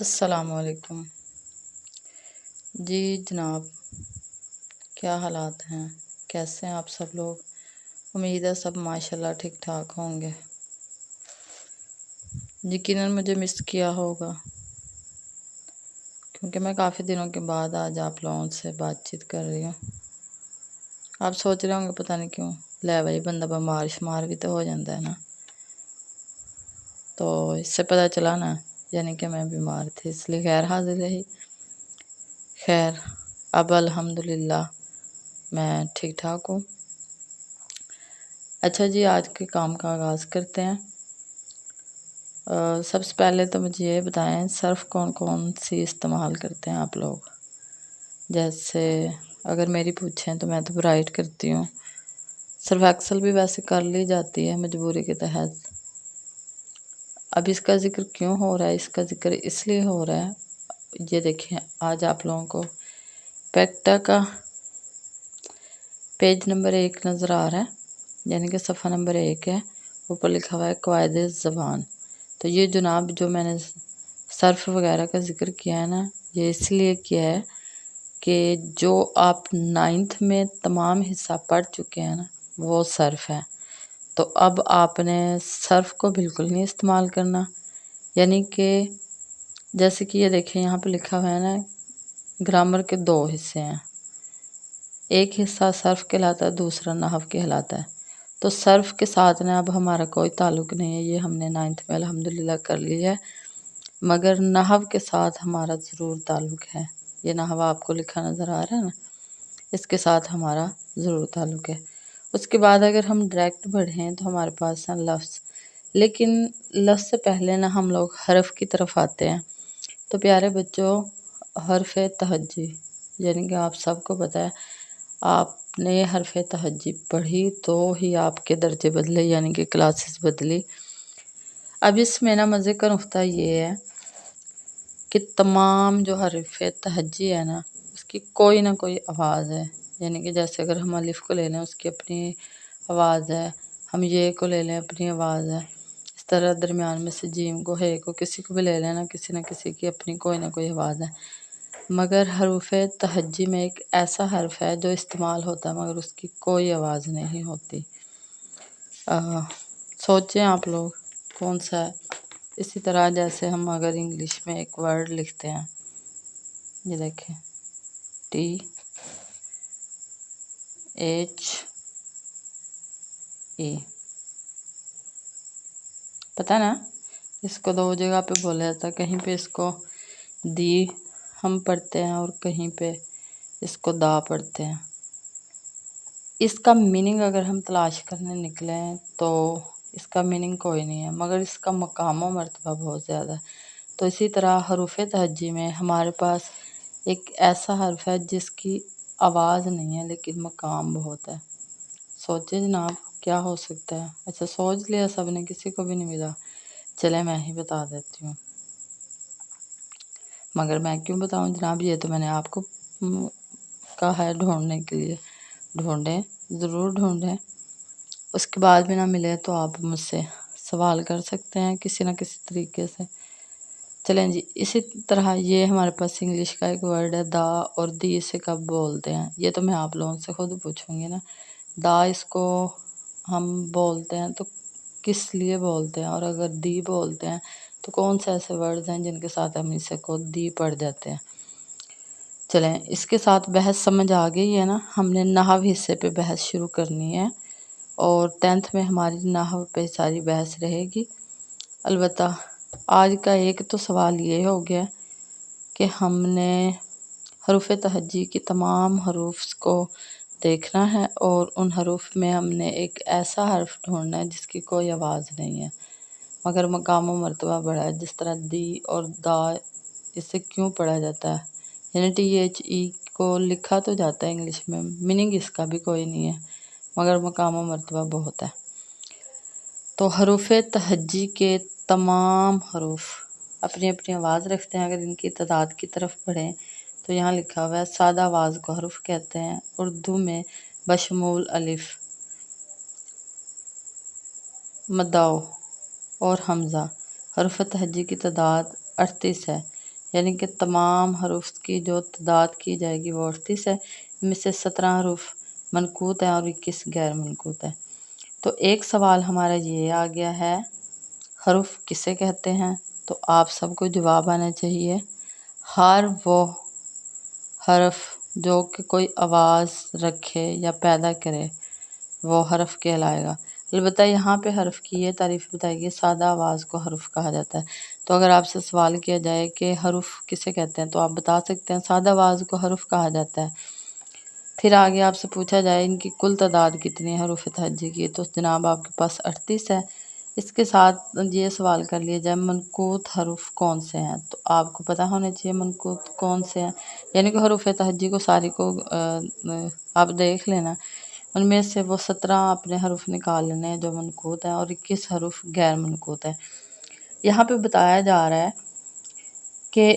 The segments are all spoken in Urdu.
السلام علیکم جی جناب، کیا حالات ہیں؟ کیسے ہیں آپ سب لوگ؟ امید ہے سب ماشاءاللہ ٹھیک ٹھاک ہوں گے۔ یقیناً مجھے مس کیا ہوگا، کیونکہ میں کافی دنوں کے بعد آج آپ لوگوں سے بات چیت کر رہی ہوں۔ آپ سوچ رہے ہوں گے پتہ نہیں کیوں لے بھائی بندہ بیمار شمار بھی تو ہو جاتا ہے نا، تو اس سے پتہ چلا نا یعنی کہ میں بیمار تھی، اس لیے خیر حاضر رہی۔ خیر اب الحمدللہ میں ٹھیک ٹھاک ہوں۔ اچھا جی، آج کے کام کا آغاز کرتے ہیں۔ سب سے پہلے تو مجھے یہ بتائیں صرف کون کون سی استعمال کرتے ہیں آپ لوگ؟ جیسے اگر میری پوچھیں تو میں تو برائٹ کرتی ہوں، صرف ایکسل بھی ویسے کر لی جاتی ہے مجبوری کے تحت۔ اب اس کا ذکر کیوں ہو رہا ہے؟ اس کا ذکر اس لیے ہو رہا ہے، یہ دیکھیں آج آپ لوگوں کو پیکٹا کا پیج نمبر 1 نظر آ رہا ہے، یعنی کہ صفحہ نمبر 1 ہے، اوپر لکھا ہوا ہے قواعد زبان۔ تو یہ جناب جو میں نے صرف وغیرہ کا ذکر کیا ہے نا، یہ اس لیے کیا ہے کہ جو آپ 9th میں تمام حصہ پڑھ چکے ہیں نا وہ صرف ہے، تو اب آپ نے صرف کو بالکل نہیں استعمال کرنا۔ یعنی کہ جیسے کہ یہ دیکھیں یہاں پہ لکھا ہوا ہے نا، گرامر کے 2 حصے ہیں، ایک حصہ صرف کہلاتا ہے، دوسرا نحو کہلاتا ہے۔ تو صرف کے ساتھ نا اب ہمارا کوئی تعلق نہیں ہے، یہ ہم نے 9th میں الحمدللہ کر لی ہے، مگر نحو کے ساتھ ہمارا ضرور تعلق ہے۔ یہ نحو آپ کو لکھا نظر آ رہا ہے نا، اس کے ساتھ ہمارا ضرور تعلق ہے۔ اس کے بعد اگر ہم ڈائریکٹ پڑھیں تو ہمارے پاس ہیں لفظ، لیکن لفظ سے پہلے نا ہم لوگ حرف کی طرف آتے ہیں۔ تو پیارے بچوں، حرف تہجی، یعنی کہ آپ سب کو پتہ ہے آپ نے حرف تہجی پڑھی تو ہی آپ کے درجے بدلے، یعنی کہ کلاسز بدلی۔ اب اس میں نا مزے کا نقطہ یہ ہے کہ تمام جو حرف تہجی ہے نا اس کی کوئی نہ کوئی آواز ہے، یعنی کہ جیسے اگر ہم الف کو لے لیں اس کی اپنی آواز ہے، ہم یہ کو لے لیں اپنی آواز ہے، اس طرح درمیان میں سے جیم کو ہے کو کسی کو بھی لے لیں نا، کسی نہ کسی کی اپنی کوئی نہ کوئی آواز ہے۔ مگر حروف تہجی میں ایک ایسا حرف ہے جو استعمال ہوتا ہے مگر اس کی کوئی آواز نہیں ہوتی۔ سوچیں آپ لوگ کون سا ہے؟ اسی طرح جیسے ہم اگر انگلش میں ایک ورڈ لکھتے ہیں، یہ دیکھیں THE، پتہ نا اس کو 2 جگہ پہ بولا جاتا ہے، کہیں پہ اس کو دی ہم پڑھتے ہیں اور کہیں پہ اس کو دا پڑھتے ہیں۔ اس کا میننگ اگر ہم تلاش کرنے نکلیں تو اس کا میننگ کوئی نہیں ہے، مگر اس کا مقام و مرتبہ بہت زیادہ ہے۔ تو اسی طرح حروف تہجی میں ہمارے پاس ایک ایسا حرف ہے جس کی آواز نہیں ہے لیکن مقام بہت ہے۔ سوچے جناب کیا ہو سکتا ہے؟ اچھا سوچ لیا سب نے، کسی کو بھی نہیں ملا؟ چلے میں ہی بتا دیتی ہوں، مگر میں کیوں بتاؤں جناب، یہ تو میں نے آپ کو کہا ہے ڈھونڈنے کے لیے، ڈھونڈیں ضرور ڈھونڈیں۔ اس کے بعد بھی نہ ملے تو آپ مجھ سے سوال کر سکتے ہیں کسی نہ کسی طریقے سے۔ چلیں جی، اسی طرح یہ ہمارے پاس انگلش کا ایک ورڈ ہے دا، اور دی سے کب بولتے ہیں یہ تو میں آپ لوگوں سے خود پوچھوں گی نا۔ دا اس کو ہم بولتے ہیں تو کس لیے بولتے ہیں، اور اگر دی بولتے ہیں تو کون سے ایسے ورڈز ہیں جن کے ساتھ ہم اسے کو دی پڑھ جاتے ہیں؟ چلیں اس کے ساتھ بحث سمجھ آ گئی ہے نا۔ ہم نے نحو حصے پہ بحث شروع کرنی ہے، اور 10th میں ہماری نحو پہ ساری بحث رہے گی۔ البتہ آج کا ایک تو سوال یہ ہو گیا کہ ہم نے حروف تہجی کی تمام حروف کو دیکھنا ہے، اور ان حروف میں ہم نے ایک ایسا حرف ڈھونڈنا ہے جس کی کوئی آواز نہیں ہے مگر مقام و مرتبہ بڑا ہے، جس طرح دی اور دا اسے کیوں پڑھا جاتا ہے، یعنی THE کو لکھا تو جاتا ہے انگلش میں، میننگ اس کا بھی کوئی نہیں ہے مگر مقام و مرتبہ بہت ہے۔ تو حروف تہجی کے تمام حروف اپنی اپنی آواز رکھتے ہیں۔ اگر ان کی تعداد کی طرف پڑھیں تو یہاں لکھا ہوا ہے سادہ آواز کو حرف کہتے ہیں، اردو میں بشمول الف، مدّو اور حمزہ۔ حروف تہجی کی تعداد 38 ہے، یعنی کہ تمام حروف کی جو تعداد کی جائے گی وہ 38 ہے، ان میں سے 17 حروف منقوط ہیں اور 21 غیر منقوط ہیں۔ تو ایک سوال ہمارا یہ آ گیا ہے، حروف کسے کہتے ہیں؟ تو آپ سب کو جواب آنا چاہیے، ہر وہ حرف جو کہ کوئی آواز رکھے یا پیدا کرے وہ حرف کہلائے گا۔ البتہ یہاں پہ حرف کی یہ تعریف بتائے گی، سادہ آواز کو حرف کہا جاتا ہے۔ تو اگر آپ سے سوال کیا جائے کہ حرف کسے کہتے ہیں تو آپ بتا سکتے ہیں سادہ آواز کو حرف کہا جاتا ہے۔ پھر آگے آپ سے پوچھا جائے ان کی کل تعداد کتنی ہے حروف تہجی کی، تو جناب آپ کے پاس 38 ہے۔ اس کے ساتھ یہ سوال کر لیا جائے منقوط حروف کون سے ہیں، تو آپ کو پتہ ہونا چاہیے منقوط کون سے ہیں، یعنی کہ حروف تہجی کو ساری کو آپ دیکھ لینا، ان میں سے وہ 17 اپنے حروف نکال لینے ہیں جو منقوط ہیں اور 21 حروف غیر منقوط ہیں۔ یہاں پہ بتایا جا رہا ہے کہ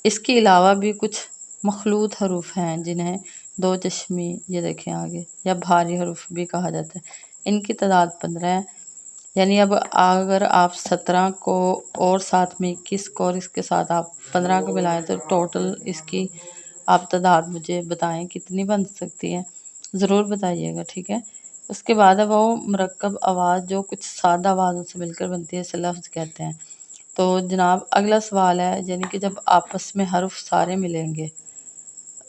اس کے علاوہ بھی کچھ مخلوط حروف ہیں جنہیں دو چشمی، یہ دیکھیں آگے، یا بھاری حروف بھی کہا جاتا ہے، ان کی تعداد 15 ہے۔ یعنی اب اگر آپ 17 کو اور ساتھ میں 21 کو اور اس کے ساتھ آپ 15 کو ملائیں تو ٹوٹل اس کی آپ تعداد مجھے بتائیں کتنی بن سکتی ہے، ضرور بتائیے گا، ٹھیک ہے۔ اس کے بعد ہے وہ مرکب آواز جو کچھ سادہ آوازوں سے مل کر بنتی ہے، اسے لفظ کہتے ہیں۔ تو جناب اگلا سوال ہے، یعنی کہ جب آپس میں حرف سارے ملیں گے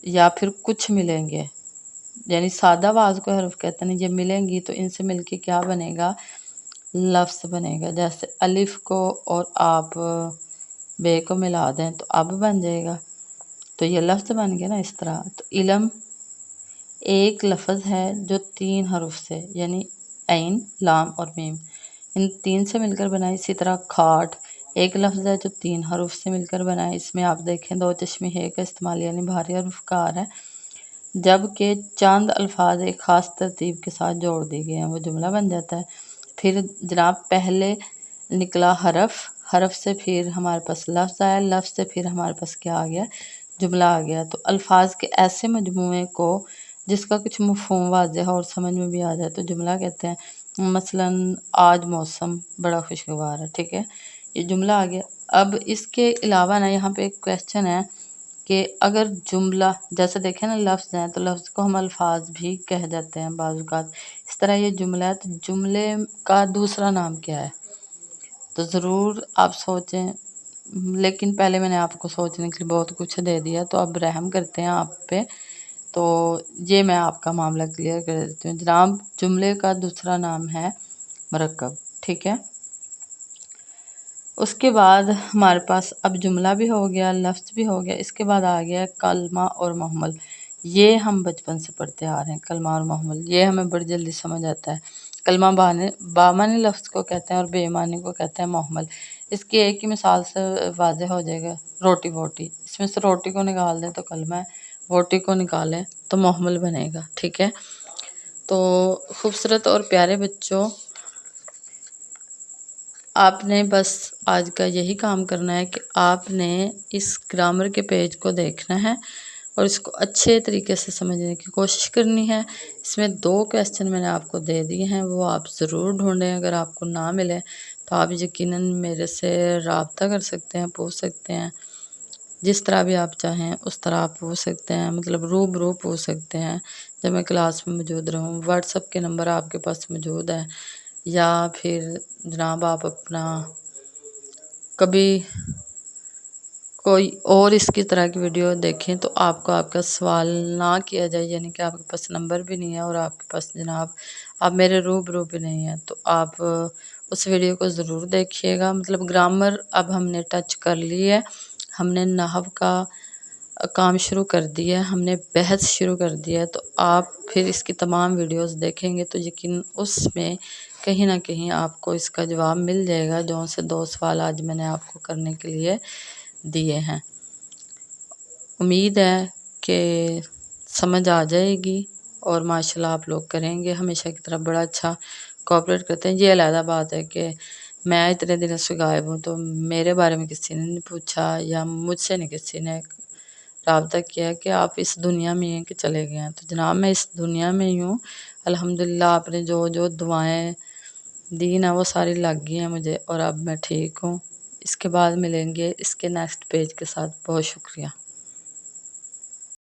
یا پھر کچھ ملیں گے، یعنی سادہ آواز کو حرف کہتے ہیں، یہ ملیں گی تو ان سے مل کے کیا بنے گا، لفظ بنے گا۔ جیسے الف کو اور آپ بے کو ملا دیں تو اب بن جائے گا، تو یہ لفظ بن گیا نا اس طرح۔ تو علم ایک لفظ ہے جو 3 حروف سے، یعنی عین، لام اور میم، ان 3 سے مل کر بنا ہے۔ اسی طرح کھاٹ ایک لفظ ہے جو 3 حروف سے مل کر بنا ہے، اس میں آپ دیکھیں دو چشمی ہے کا استعمال، یعنی بھاری حروف کا آ رہا ہے، جبکہ چند الفاظ ایک خاص ترتیب کے ساتھ جوڑ دیے گئے ہیں، وہ جملہ بن جاتا ہے۔ پھر جناب پہلے نکلا حرف سے پھر ہمارے پاس لفظ آیا، لفظ سے پھر ہمارے پاس کیا آ گیا، جملہ آ گیا۔ تو الفاظ کے ایسے مجموعے کو جس کا کچھ مفہوم واضح اور سمجھ میں بھی آ جائے تو جملہ کہتے ہیں۔ مثلاً آج موسم بڑا خوشگوار ہے، ٹھیک ہے، یہ جملہ آ گیا۔ اب اس کے علاوہ نا یہاں پہ ایک کویسچن ہے کہ اگر جملہ جیسے دیکھیں نا لفظ ہیں تو لفظ کو ہم الفاظ بھی کہہ جاتے ہیں بعض اوقات، اس طرح یہ جملہ ہے تو جملے کا دوسرا نام کیا ہے، تو ضرور آپ سوچیں، لیکن پہلے میں نے آپ کو سوچنے کے لیے بہت کچھ دے دیا، تو اب رحم کرتے ہیں آپ پہ، تو یہ میں آپ کا معاملہ کلیئر کر دیتی ہوں۔ جناب جملے کا دوسرا نام ہے مرکب، ٹھیک ہے۔ اس کے بعد ہمارے پاس اب جملہ بھی ہو گیا، لفظ بھی ہو گیا، اس کے بعد آ گیا کلمہ اور محمل۔ یہ ہم بچپن سے پڑھتے آ رہے ہیں، کلمہ اور محمل، یہ ہمیں بڑی جلدی سمجھ آتا ہے۔ کلمہ بامعنی لفظ کو کہتے ہیں اور بے معنی کو کہتے ہیں محمل۔ اس کی ایک ہی مثال سے واضح ہو جائے گا، روٹی ووٹی، اس میں سے روٹی کو نکال دیں تو کلمہ ہے، ووٹی کو نکالیں تو محمل بنے گا، ٹھیک ہے۔ تو خوبصورت اور پیارے بچوں، آپ نے بس آج کا یہی کام کرنا ہے کہ آپ نے اس گرامر کے پیج کو دیکھنا ہے اور اس کو اچھے طریقے سے سمجھنے کی کوشش کرنی ہے۔ اس میں 2 کویسچن میں نے آپ کو دے دیے ہیں، وہ آپ ضرور ڈھونڈیں، اگر آپ کو نہ ملے تو آپ یقیناً میرے سے رابطہ کر سکتے ہیں، پوچھ سکتے ہیں، جس طرح بھی آپ چاہیں اس طرح آپ پوچھ سکتے ہیں، مطلب روبرو پوچھ سکتے ہیں جب میں کلاس میں موجود رہوں۔ واٹس ایپ کے نمبر آپ کے پاس موجود ہے، یا پھر جناب آپ اپنا کبھی کوئی اور اس کی طرح کی ویڈیو دیکھیں تو آپ کو آپ کا سوال نہ کیا جائے، یعنی کہ آپ کے پاس نمبر بھی نہیں ہے اور آپ کے پاس جناب آپ میرے روبرو بھی نہیں ہیں، تو آپ اس ویڈیو کو ضرور دیکھیے گا۔ مطلب گرامر اب ہم نے ٹچ کر لی ہے، ہم نے نحو کا کام شروع کر دیا ہے، ہم نے بحث شروع کر دیا ہے، تو آپ پھر اس کی تمام ویڈیوز دیکھیں گے تو یقین اس میں کہیں نہ کہیں آپ کو اس کا جواب مل جائے گا، جو سے 2 سوال آج میں نے آپ کو کرنے کے لیے دیے ہیں۔ امید ہے کہ سمجھ آ جائے گی اور ماشاءاللہ آپ لوگ کریں گے، ہمیشہ کی طرح بڑا اچھا کوآپریٹ کرتے ہیں۔ یہ علیحدہ بات ہے کہ میں اتنے دنوں سے غائب ہوں تو میرے بارے میں کسی نے نہیں پوچھا یا مجھ سے نہیں کسی نے رابطہ کیا کہ آپ اس دنیا میں ہیں کہ چلے گئے ہیں، تو جناب میں اس دنیا میں ہی ہوں الحمدللہ۔ آپ نے جو دعائیں دی نا وہ ساری لگ گئی ہیں مجھے، اور اب میں ٹھیک ہوں، اس کے بعد ملیں گے اس کے نیکسٹ پیج کے ساتھ. بہت شکریہ.